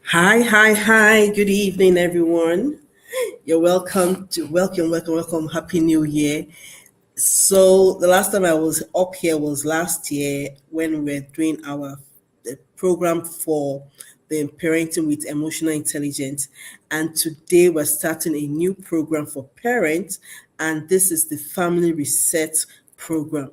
Hi. Good evening, everyone. You're welcome. Happy New Year. So the last time I was up here was last year when we were doing our the program for the parenting with emotional intelligence, and today we're starting a new program for parents, and this is the Family Reset program.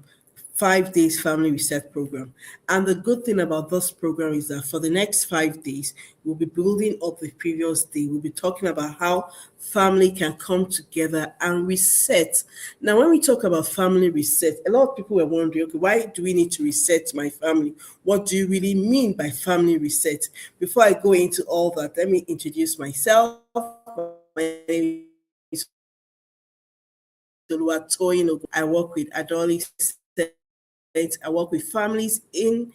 5 days family reset program. And the good thing about this program is that for the next 5 days, we'll be building up the previous day. We'll be talking about how family can come together and reset. Now, when we talk about family reset, a lot of people were wondering, okay, why do we need to reset my family? What do you really mean by family reset? Before I go into all that, let me introduce myself. My name is Oluwatoyin. I work with adolescents. I work with families in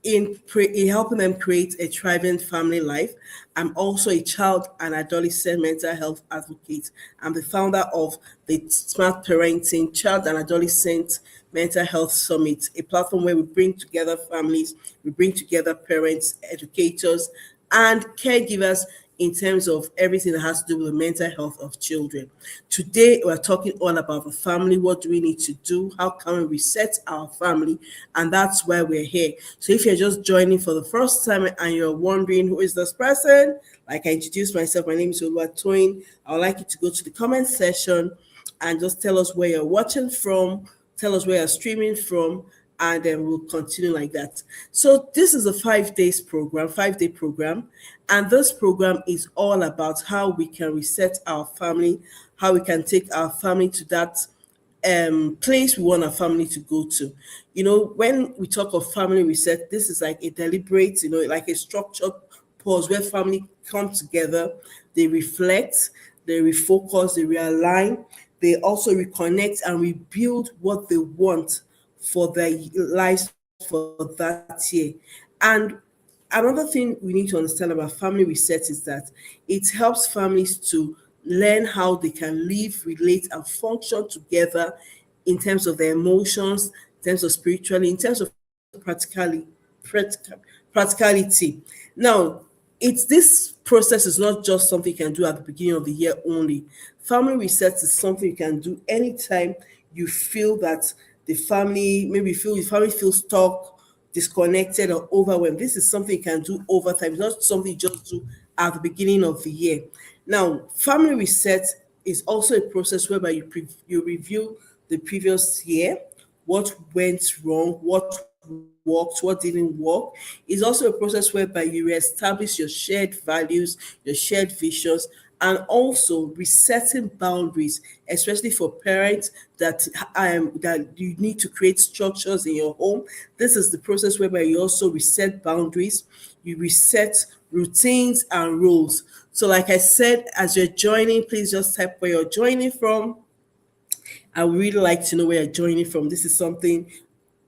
helping them create a thriving family life. I'm also a child and adolescent mental health advocate. I'm the founder of the Smart Parenting Child and Adolescent Mental Health Summit, a platform where we bring together families, we bring together parents, educators, and caregivers in terms of everything that has to do with the mental health of children. Today, we're talking all about the family. What do we need to do? How can we reset our family? And that's why we're here. So if you're just joining for the first time and you're wondering who is this person, like I introduced myself, my name is Oluwatoyin. I would like you to go to the comment section and just tell us where you're watching from, tell us where you're streaming from, and then we'll continue like that. So this is a 5 days program, 5 day program, and this program is all about how we can reset our family, how we can take our family to that place we want our family to go to. When we talk of family reset, this is like a deliberate, like a structured pause where family come together, they reflect, they refocus, they realign, they also reconnect and rebuild what they want for their lives for that year. And another thing we need to understand about family reset is that it helps families to learn how they can live, relate, and function together in terms of their emotions, in terms of spirituality, in terms of practically practicality. Now, it's this process is not just something you can do at the beginning of the year only. Family reset is something you can do anytime you feel that maybe you feel your family feels stuck, disconnected, or overwhelmed. This is something you can do over time. It's not something you just do at the beginning of the year. Now, family reset is also a process whereby you review the previous year, what went wrong, what worked, what didn't work. It's also a process whereby you reestablish your shared values, your shared visions, and also resetting boundaries, especially for parents that you need to create structures in your home. This is the process whereby you also reset boundaries, you reset routines and rules. So, like I said, as you're joining, please just type where you're joining from. I would really like to know where you're joining from. This is something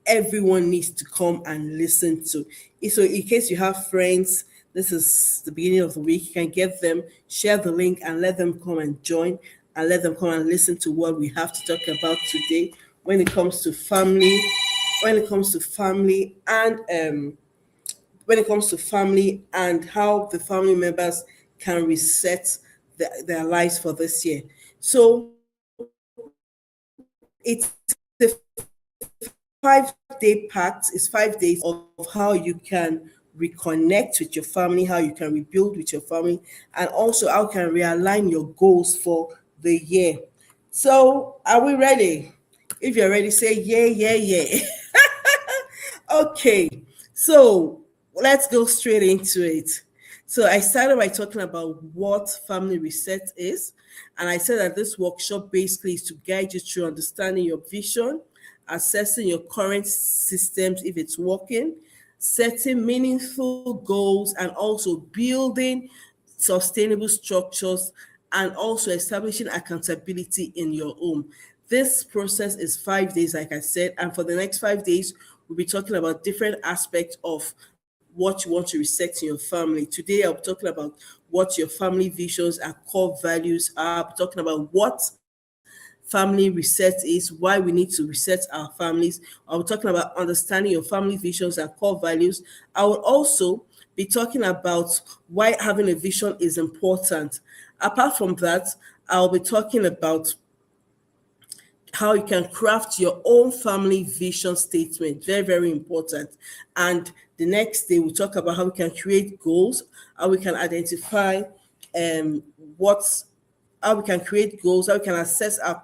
everyone needs to come and listen to. So, in case you have friends, this is the beginning of the week, you can get them, share the link, and let them come and join and let them come and listen to what we have to talk about today when it comes to family, when it comes to family and how the family members can reset their lives for this year. So it's a 5 day pact. It's 5 days of how you can reconnect with your family, how you can rebuild with your family, and also how you can realign your goals for the year. So, are we ready? If you're ready, say yeah. Okay, so let's go straight into it. So I started by talking about what family reset is, and I said that this workshop basically is to guide you through understanding your vision, assessing your current systems if it's working, setting meaningful goals, and also building sustainable structures and also establishing accountability in your home. This process is 5 days, like I said, and for the next 5 days, we'll be talking about different aspects of what you want to reset in your family. Today, I'll be talking about what your family visions and core values are. I'll be talking about what family reset is, why we need to reset our families. I'll be talking about understanding your family visions and core values. I will also be talking about why having a vision is important. Apart from that, I'll be talking about how you can craft your own family vision statement. Very, very important. And the next day, we'll talk about how we can create goals, how we can identify um, what's how we can create goals, how we can assess our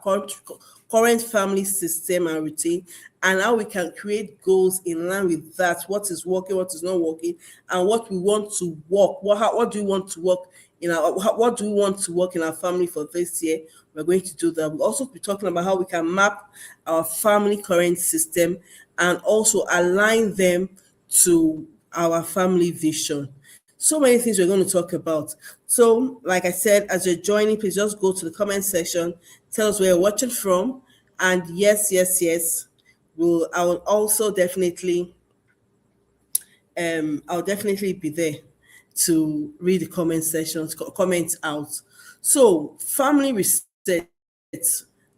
current family system and routine, and how we can create goals in line with that. What is working, what is not working, and what we want to work. What do we want to work what do we want to work in our family for this year? We're going to do that. We'll also be talking about how we can map our family current system and also align them to our family vision. So many things we're going to talk about. So, like I said, as you're joining, please just go to the comment section, tell us where you're watching from, and yes, yes, yes, I will also definitely I'll definitely be there to read the comment sections, comments out. So, family reset,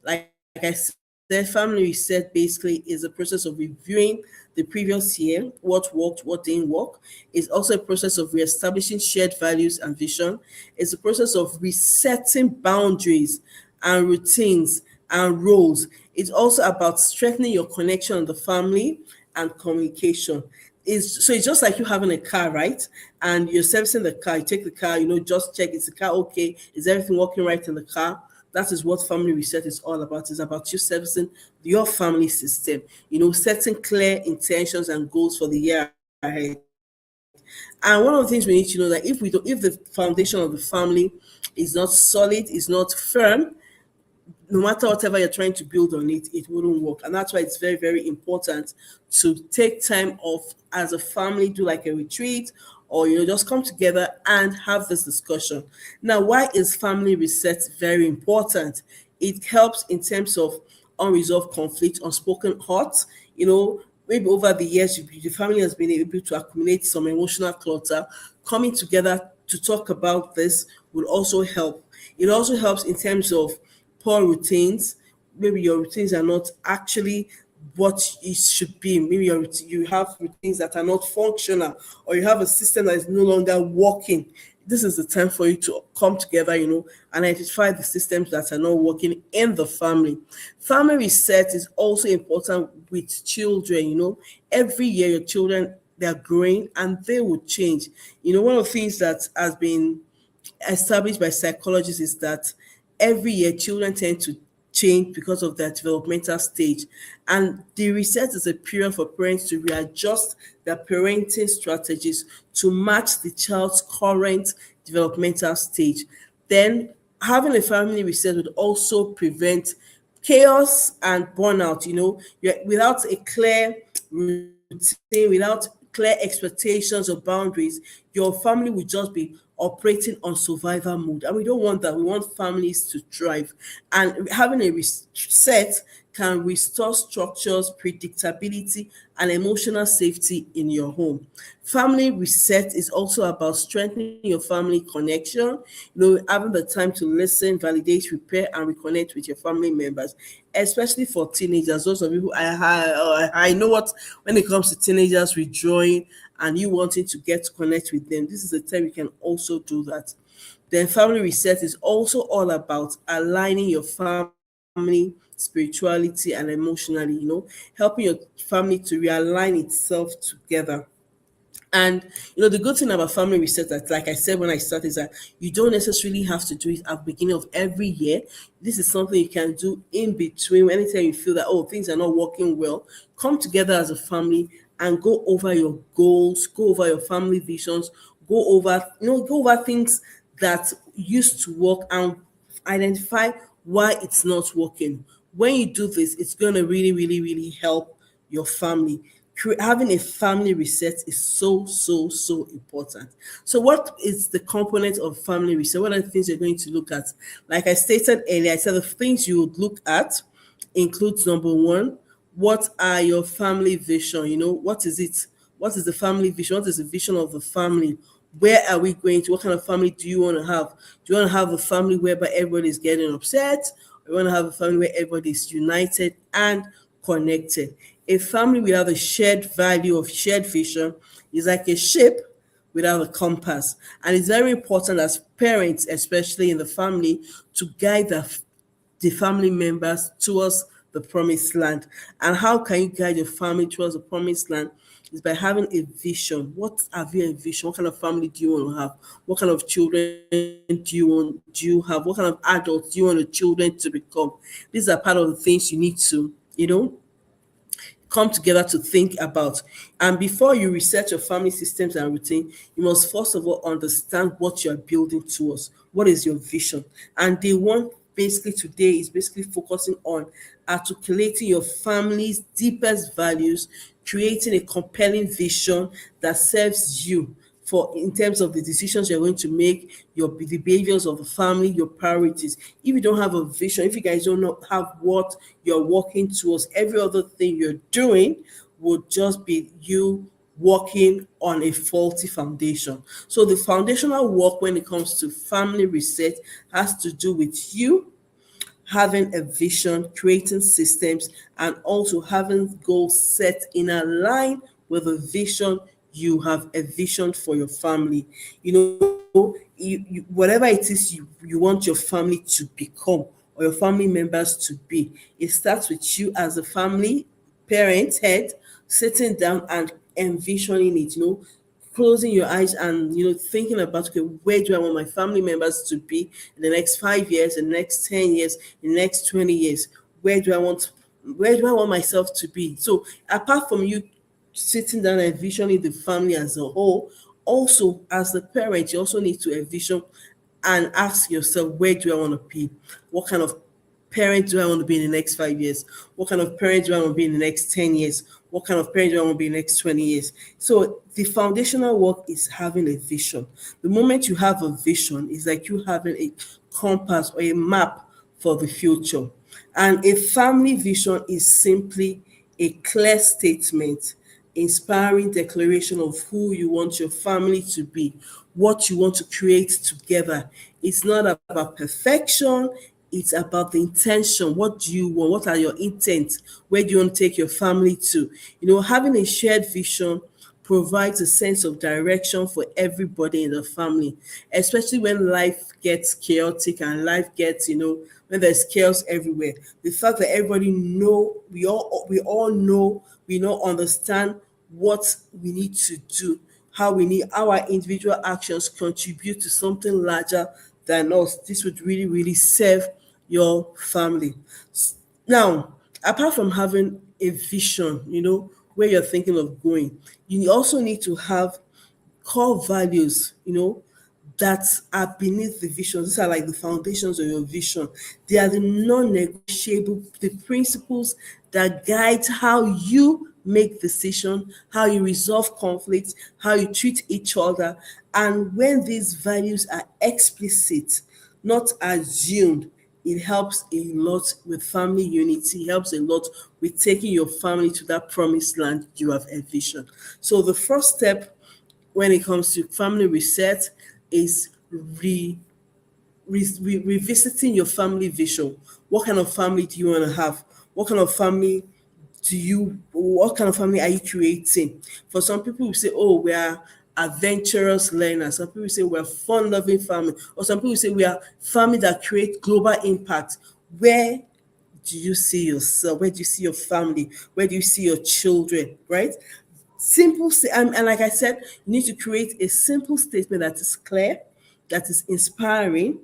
like I said, family reset basically is a process of reviewing the previous year, what worked, what didn't work. It's also a process of reestablishing shared values and vision. It's a process of resetting boundaries and routines and roles. It's also about strengthening your connection with the family and communication. It's just like you having a car, right? And you're servicing the car. You take the car, just check, is the car okay? Is everything working right in the car? That is what family reset is all about. It's about you servicing your family system, setting clear intentions and goals for the year ahead. And one of the things we need to know that if the foundation of the family is not solid, is not firm, no matter whatever you're trying to build on it, it wouldn't work. And that's why it's very, very important to take time off as a family, do like a retreat, or just come together and have this discussion. Now, why is family reset very important? It helps in terms of unresolved conflict, unspoken hurt. Maybe over the years, the family has been able to accumulate some emotional clutter. Coming together to talk about this will also help. It also helps in terms of poor routines. Maybe your routines are not actually what it should be. Maybe you have routines that are not functional, or you have a system that is no longer working. This is the time for you to come together, and identify the systems that are not working in the family. Family reset is also important with children. Every year your children, they're growing and they will change. One of the things that has been established by psychologists is that every year children tend to change because of their developmental stage. And the reset is a period for parents to readjust their parenting strategies to match the child's current developmental stage. Then having a family reset would also prevent chaos and burnout. Without a clear routine, without clear expectations or boundaries, your family will just be operating on survival mode. And we don't want that. We want families to thrive. And having a reset can restore structures, predictability, and emotional safety in your home. Family reset is also about strengthening your family connection, having the time to listen, validate, repair, and reconnect with your family members, especially for teenagers. Those of you who I know what, when it comes to teenagers withdrawing and you wanting to get to connect with them, this is the time you can also do that. Then family reset is also all about aligning your family spirituality and emotionally, helping your family to realign itself together. And the good thing about family reset, that like I said when I started, is that you don't necessarily have to do it at the beginning of every year. This is something you can do in between. Anytime you feel that things are not working well, come together as a family and go over your goals, go over your family visions, go over things that used to work and identify why it's not working. When you do this, it's going to really, really, really help your family. Having a family reset is so, so, so important. So what is the component of family reset? What are the things you're going to look at? Like I stated earlier, I said the things you would look at includes: number one, what are your family vision? What is it? What is the family vision? What is the vision of the family? Where are we going to? What kind of family do you want to have? Do you want to have a family whereby everybody is getting upset? Or you want to have a family where everybody is united and connected? A family without a shared value of shared vision is like a ship without a compass. And it's very important as parents, especially in the family, to guide the family members towards the promised land. And how can you guide your family towards the promised land? Is by having a vision. What have you envisioned? What kind of family do you want to have? What kind of children do you have? What kind of adults do you want your children to become? These are part of the things you need to, come together to think about. And before you research your family systems and routine, you must first of all understand what you're building towards. What is your vision? And day one basically today is basically focusing on articulating your family's deepest values, creating a compelling vision that serves you for in terms of the decisions you're going to make, the behaviors of the family, your priorities. If you don't have a vision, if you guys don't know, have what you're working towards, every other thing you're doing would just be you working on a faulty foundation. So the foundational work when it comes to family reset has to do with you having a vision, creating systems, and also having goals set in a line with the vision you have a vision for your family. Whatever it is you want your family to become or your family members to be, it starts with you as a family parent head sitting down and envisioning it, closing your eyes and thinking about, okay, where do I want my family members to be in the next 5 years, in the next 10 years, in the next 20 years? Where do I want myself to be? So apart from you sitting down and envisioning the family as a whole, also as the parent, you also need to envision and ask yourself, where do I want to be? What kind of parent do I want to be in the next 5 years? What kind of parent do I want to be in the next 10 years? What kind of parent do I want to be in the next 20 years? So the foundational work is having a vision. The moment you have a vision, it's like you having a compass or a map for the future. And a family vision is simply a clear statement, inspiring declaration of who you want your family to be, what you want to create together. It's not about perfection, it's about the intention. What do you want? What are your intents? Where do you want to take your family to? Having a shared vision provides a sense of direction for everybody in the family, especially when life gets chaotic and life gets, when there's chaos everywhere. The fact that everybody know, we all know, we know, understand what we need to do, how we need our individual actions contribute to something larger than us. This would really, really serve your family. Now, apart from having a vision, where you're thinking of going, you also need to have core values, that are beneath the vision. These are like the foundations of your vision. They are the non-negotiable, the principles that guide how you make decisions, how you resolve conflicts, how you treat each other. And when these values are explicit, not assumed, it helps a lot with family unity, helps a lot with taking your family to that promised land you have envisioned. So the first step when it comes to family reset is revisiting your family vision. What kind of family do you want to have? What kind of family are you creating? For some people who say, oh, we are adventurous learners. Some people say we're fun-loving family. Or some people say we are family that create global impact. Where do you see yourself? Where do you see your family? Where do you see your children? Right? And like I said, you need to create a simple statement that is clear, that is inspiring,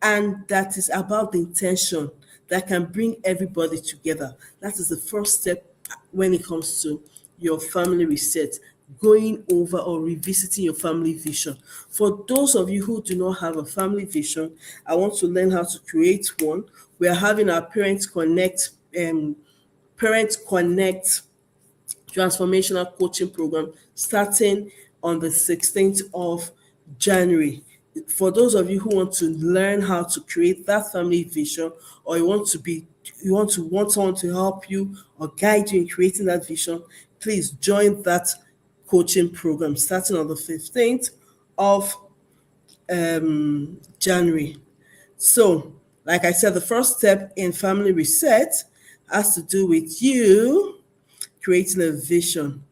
and that is about the intention that can bring everybody together. That is the first step when it comes to your family reset, going over or revisiting your family vision. For those of you who do not have a family vision, I want to learn how to create one. We are having our Parents Connect transformational coaching program starting on the 16th of January. For those of you who want to learn how to create that family vision, or you want someone to help you or guide you in creating that vision, please join that coaching program starting on the 15th of January. So, like I said, the first step in family reset has to do with you creating a vision,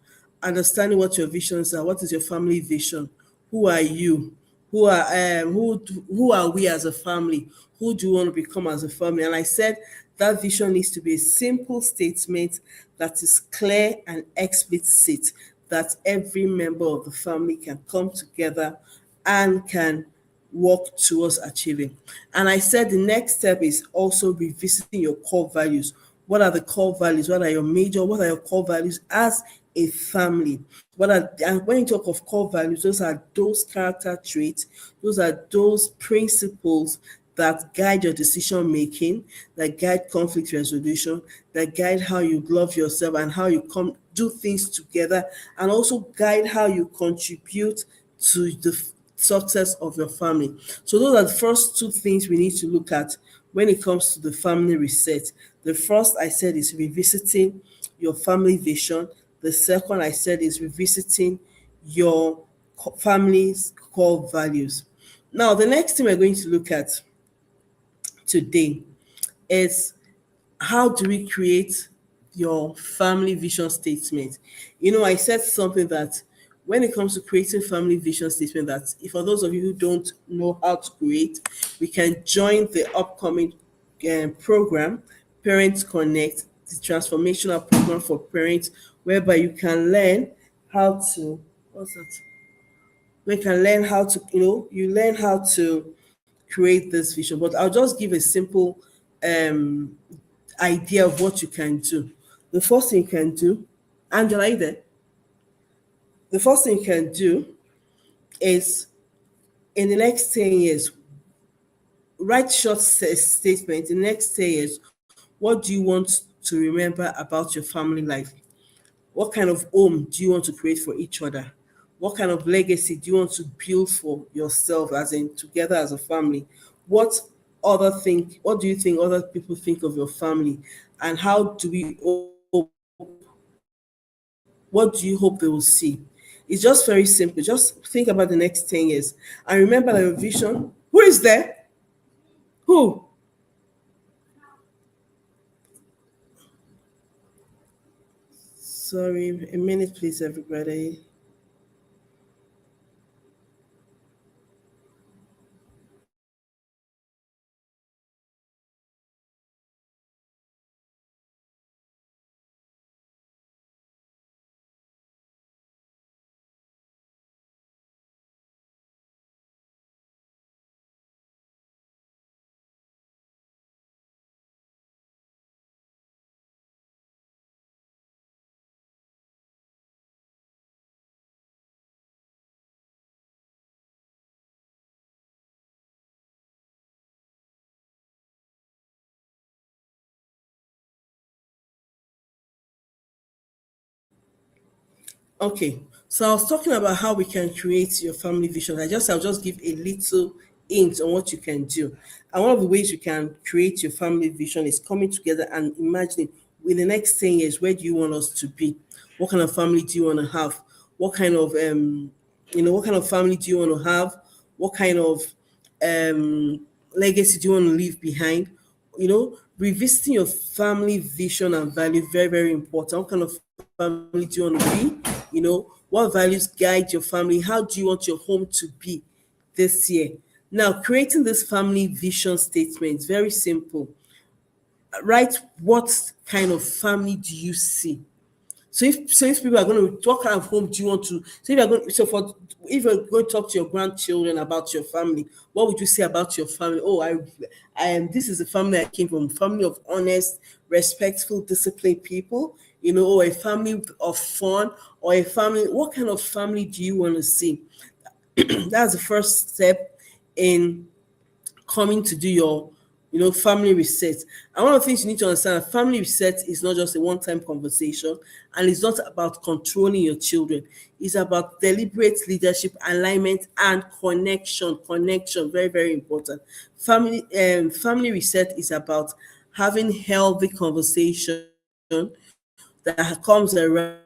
understanding what your visions are. What is your family vision? who are you? Who are we as a family? Who do you want to become as a family? And I said that vision needs to be a simple statement that is clear and explicit, that every member of the family can come together and can work towards achieving. And I said the next step is also revisiting your core values. What are the core values? What are your core values as a family? And when you talk of core values, those are those character traits, those are those principles that guide your decision making, that guide conflict resolution, that guide how you love yourself and how you come do things together, and also guide how you contribute to the success of your family. So those are the first two things we need to look at when it comes to the family reset. The first I said is revisiting your family vision. The second I said is revisiting your family's core values. Now, the next thing we're going to look at today is how do we create your family vision statement? I said something that when it comes to creating family vision statement, that if for those of you who don't know how to create, we can join the upcoming program, Parents Connect, the transformational program for parents, whereby you can learn how to what's that? We can learn how to, you learn how to create this vision. But I'll just give a simple um idea of what you can do. The first thing you can do, Angela, are you there? The first thing you can do is in the next 10 years, write short statements. In the next 10 years, what do you want to remember about your family life? What kind of home do you want to create for each other? What kind of legacy do you want to build for yourself, as in together as a family? What do you think other people think of your family? And how do we hope, what do you hope they will see? It's just very simple. Just think about the next 10 years. And remember that your vision, who is there? Who? Sorry, a minute, please, everybody. Okay, so I was talking about how we can create your family vision. I'll just give a little hint on what you can do. And one of the ways you can create your family vision is coming together and imagining, in the next 10 years, where do you want us to be? What kind of family do you want to have? What kind of what kind of family do you want to have? What kind of legacy do you want to leave behind? Revisiting your family vision and value, very, very important. What kind of family do you want to be? What values guide your family? How do you want your home to be this year? Now, creating this family vision statement, very simple. Write what kind of family do you see? So if people are going to, what kind of home do you want to? So if you're going, so for if you're going to talk to your grandchildren about your family, what would you say about your family? Oh, I am. This is a family I came from. Family of honest, respectful, disciplined people. Or a family of fun, or a family. What kind of family do you want to see? That's the first step in coming to do your family reset. And one of the things you need to understand, family reset is not just a one-time conversation, and it's not about controlling your children. It's about deliberate leadership, alignment, and connection, very, very important. Family reset is about having healthy conversation that comes around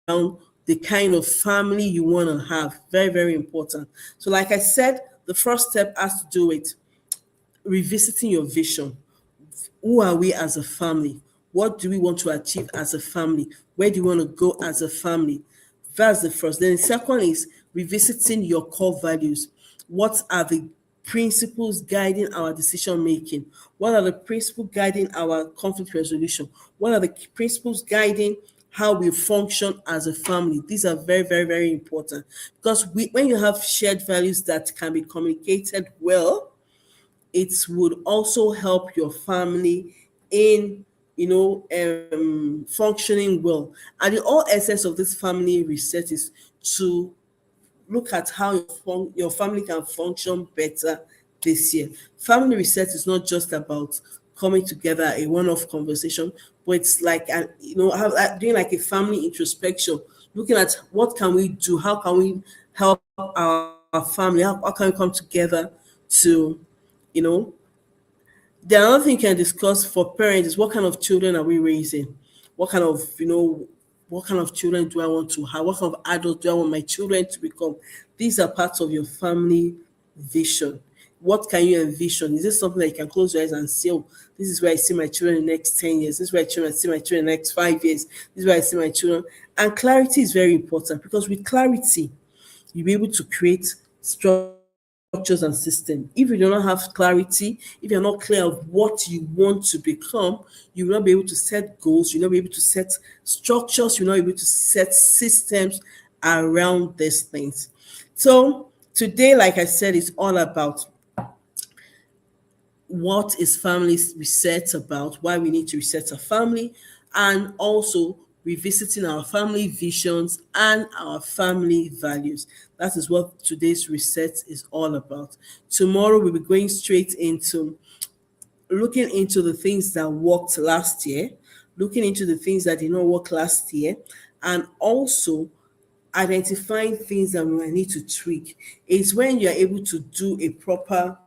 the kind of family you want to have. Very, very important. So like I said, the first step has to do with revisiting your vision. Who are we as a family? What do we want to achieve as a family? Where do you want to go as a family? That's the first. Then the second is revisiting your core values. What are the principles guiding our decision making? What are the principles guiding our conflict resolution? What are the principles guiding how we function as a family? These are very, very, very important because when you have shared values that can be communicated well, it would also help your family in functioning well. And the all essence of this family reset is to look at how your family can function better this year. Family reset is not just about coming together a one-off conversation, but it's like doing like a family introspection, looking at what can we do, how can we help our family, how can we come together to you know the another thing you can discuss for parents is what kind of children are we raising? What kind of, what kind of children do I want to have? What kind of adults do I want my children to become? These are parts of your family vision. What can you envision? Is this something that you can close your eyes and say, oh, this is where I see my children in the next 10 years. This is where I see my children in the next 5 years. This is where I see my children. And clarity is very important because with clarity, you'll be able to create structures and systems. If you do not have clarity, if you're not clear of what you want to become, you will not be able to set goals, you'll not be able to set structures, you'll not be able to set systems around these things. So today, like I said, it's all about what is family reset about, why we need to reset our family, and also revisiting our family visions and our family values. That is what today's reset is all about. Tomorrow, we'll be going straight into looking into the things that worked last year, looking into the things that did not work last year, and also identifying things that we might need to tweak. It's when you're able to do a proper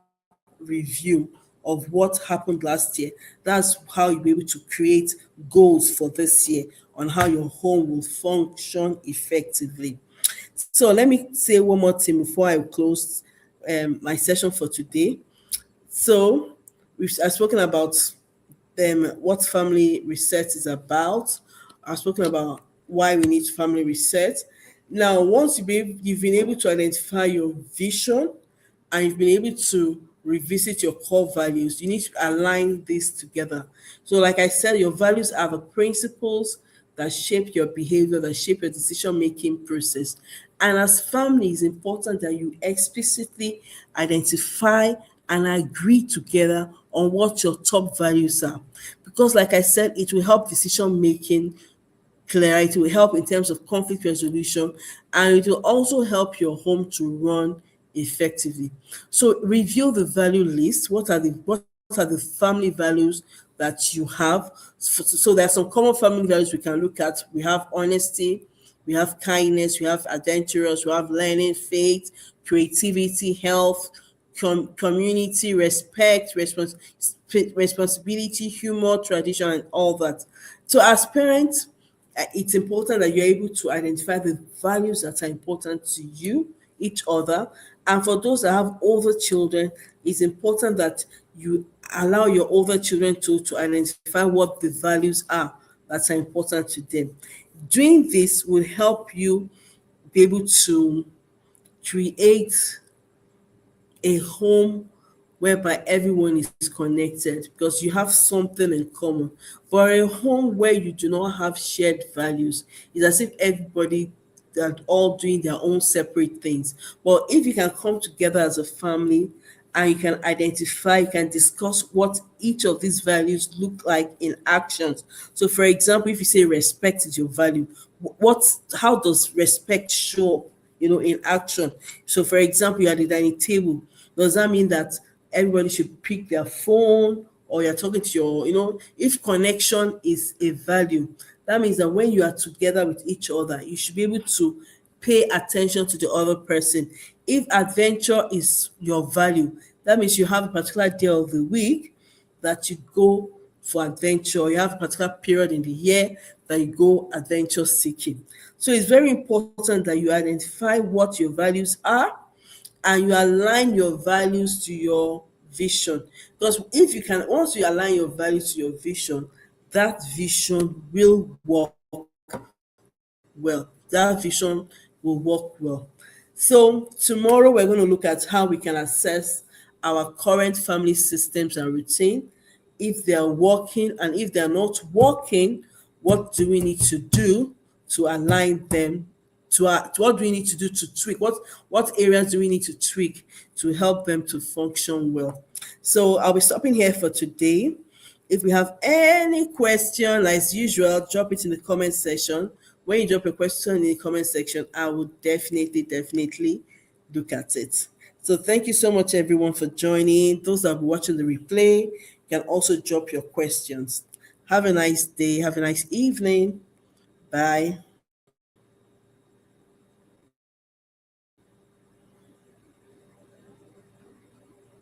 review of what happened last year. That's how you'll be able to create goals for this year on how your home will function effectively. So let me say one more thing before I close my session for today. So I've spoken about what family reset is about. I've spoken about why we need family reset. Now, once you've been able to identify your vision and you've been able to revisit your core values, you need to align this together. So, like I said, your values are the principles that shape your behavior, that shape your decision making process. And as family, it's important that you explicitly identify and agree together on what your top values are. Because, like I said, it will help decision making clarity, will help in terms of conflict resolution, and it will also help your home to run effectively. So review the value list. What are the family values that you have? So there are some common family values we can look at. We have honesty, we have kindness, we have adventurous, we have learning, faith, creativity, health, community, respect, responsibility, humor, tradition, and all that. So as parents, it's important that you're able to identify the values that are important to you, each other. And for those that have older children, it's important that you allow your older children to identify what the values are that are important to them. Doing this will help you be able to create a home whereby everyone is connected because you have something in common. But a home where you do not have shared values is as if everybody are all doing their own separate things. But if you can come together as a family and you can identify, you can discuss what each of these values look like in actions. So, for example, if you say respect is your value, how does respect show up, in action? So, for example, you're at the dining table. Does that mean that everybody should pick their phone or you're talking to if connection is a value, that means that when you are together with each other, you should be able to pay attention to the other person. If adventure is your value, that means you have a particular day of the week that you go for adventure. You have a particular period in the year that you go adventure seeking. So it's very important that you identify what your values are and you align your values to your vision. Because if you can, once you align your values to your vision, that vision will work well. That vision will work well. So tomorrow we're going to look at how we can assess our current family systems and routine, if they are working, and if they are not working, what do we need to do to align them to what do we need to do to tweak, what areas do we need to tweak to help them to function well. So I'll be stopping here for today. If you have any question, as usual, drop it in the comment section. When you drop a question in the comment section, I will definitely look at it. So thank you so much, everyone, for joining. Those that are watching the replay can also drop your questions. Have a nice day. Have a nice evening. Bye.